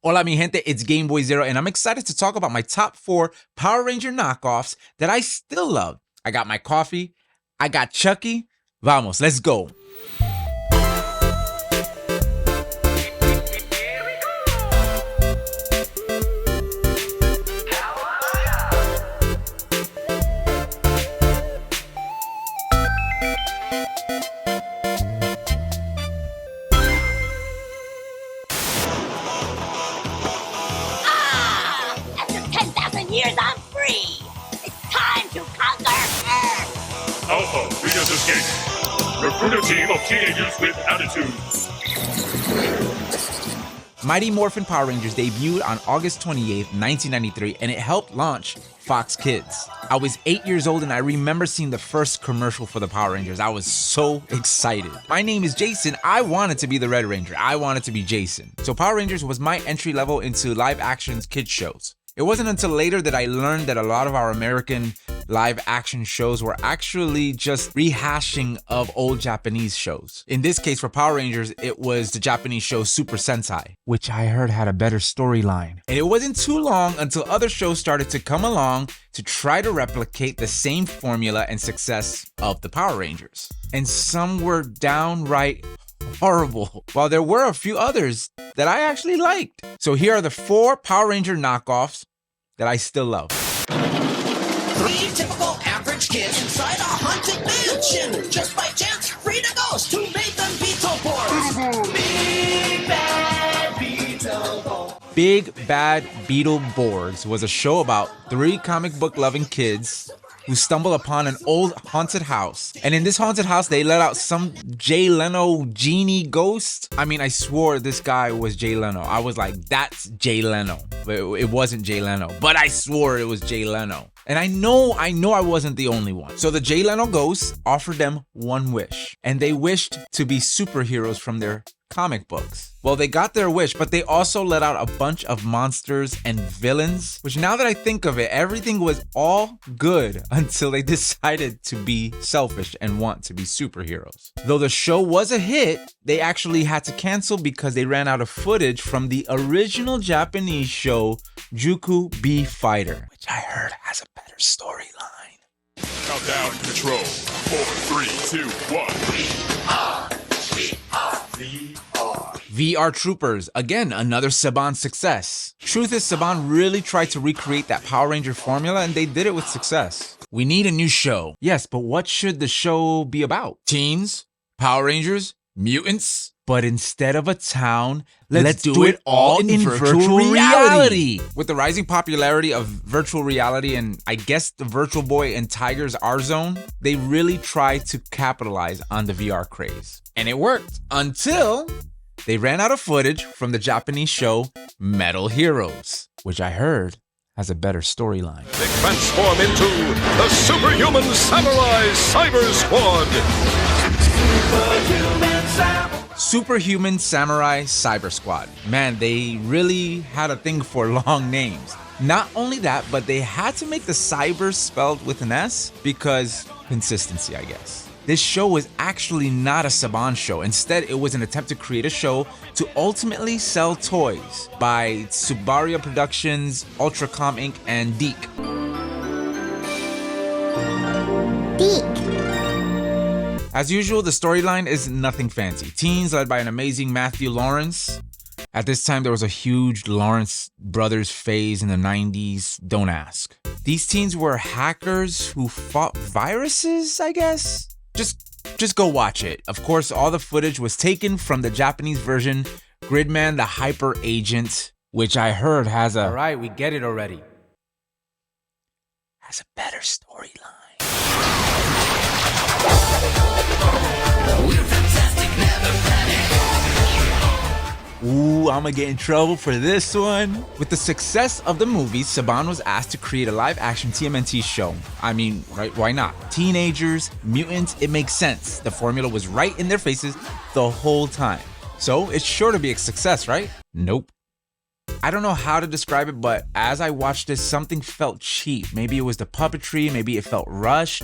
Hola mi gente, it's GameBoyZero, and I'm excited to talk about my top 4 Power Ranger knockoffs that I still love. I got my coffee, I got Chucky. Vamos, let's go. Years I'm free! It's time to conquer Earth! Alpha, Rita's escape. Recruit a team of teenagers with attitudes. Mighty Morphin Power Rangers debuted on August 28th, 1993, and it helped launch Fox Kids. I was 8 years old and I remember seeing the first commercial for the Power Rangers. I was so excited. My name is Jason. I wanted to be the Red Ranger. I wanted to be Jason. So Power Rangers was my entry level into live action kids shows. It wasn't until later that I learned that a lot of our American live action shows were actually just rehashing of old Japanese shows. In this case, for Power Rangers, it was the Japanese show Super Sentai, which I heard had a better storyline. And it wasn't too long until other shows started to come along to try to replicate the same formula and success of the Power Rangers. And some were downright horrible, while there were a few others that I actually liked. So here are the 4 Power Ranger knockoffs that I still love. 3 typical average kids inside a haunted mansion. Just by chance, Rita goes to make them Beetleborgs. Big Bad Beetleborgs. Big Bad Beetleborgs was a show about 3 comic book loving kids who stumble upon an old haunted house. And in this haunted house, they let out some Jay Leno genie ghost. I mean, I swore this guy was Jay Leno. I was like, that's Jay Leno. But it wasn't Jay Leno, but I swore it was Jay Leno. And I know I wasn't the only one. So the Jay Leno ghost offered them one wish, and they wished to be superheroes from their comic books. Well, they got their wish, but they also let out a bunch of monsters and villains, which now that I think of it, everything was all good until they decided to be selfish and want to be superheroes. Though the show was a hit, they actually had to cancel because they ran out of footage from the original Japanese show Juku B Fighter, which I heard has a better storyline. Countdown control. 4, 3, 2, 1. VR Troopers, again, another Saban success. Truth is, Saban really tried to recreate that Power Ranger formula, and they did it with success. We need a new show. Yes, but what should the show be about? Teens? Power Rangers? Mutants? But instead of a town, let's do it all in virtual reality. With the rising popularity of virtual reality and I guess the Virtual Boy and Tiger's R-Zone, they really tried to capitalize on the VR craze. And it worked until they ran out of footage from the Japanese show Metal Heroes, which I heard has a better storyline. They transform into the Superhuman Samurai Cyber Squad. Superhuman Samurai Cyber Squad. Man, they really had a thing for long names. Not only that, but they had to make the cyber spelled with an S because consistency, I guess. This show was actually not a Saban show. Instead, it was an attempt to create a show to ultimately sell toys by Subaria Productions, Ultracom Inc., and Deke. As usual, the storyline is nothing fancy. Teens led by an amazing Matthew Lawrence. At this time, there was a huge Lawrence brothers phase in the 90s. Don't ask. These teens were hackers who fought viruses, I guess? Just go watch it. Of course, all the footage was taken from the Japanese version, Gridman the Hyper Agent, which I heard has a... All right, we get it already. Has a better storyline. We're fantastic, never panic. Ooh, I'm gonna get in trouble for this one. With the success of the movies, Saban was asked to create a live-action TMNT show. I mean, right? Why not? Teenagers, mutants, it makes sense. The formula was right in their faces the whole time. So it's sure to be a success, right? Nope. I don't know how to describe it, but as I watched this, something felt cheap. Maybe it was the puppetry, maybe it felt rushed.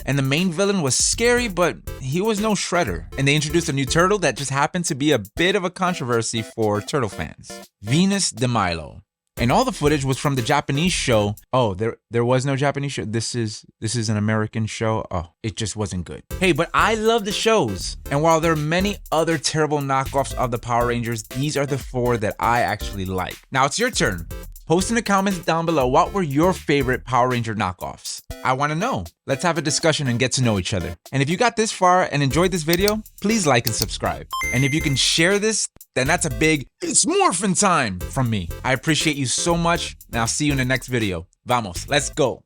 and the main villain was scary, but he was no Shredder. And they introduced a new turtle that just happened to be a bit of a controversy for turtle fans, Venus de Milo. And all the footage was from the Japanese show. Oh, there was no Japanese show. This is an American show. Oh, it just wasn't good. Hey, but I love the shows. And while there are many other terrible knockoffs of the Power Rangers, these are the 4 that I actually like. Now it's your turn. Post in the comments down below, what were your favorite Power Ranger knockoffs? I want to know. Let's have a discussion and get to know each other. And if you got this far and enjoyed this video, please like and subscribe. And if you can share this, then that's a big "It's Morphin' time" from me. I appreciate you so much, and I'll see you in the next video. Vamos, let's go.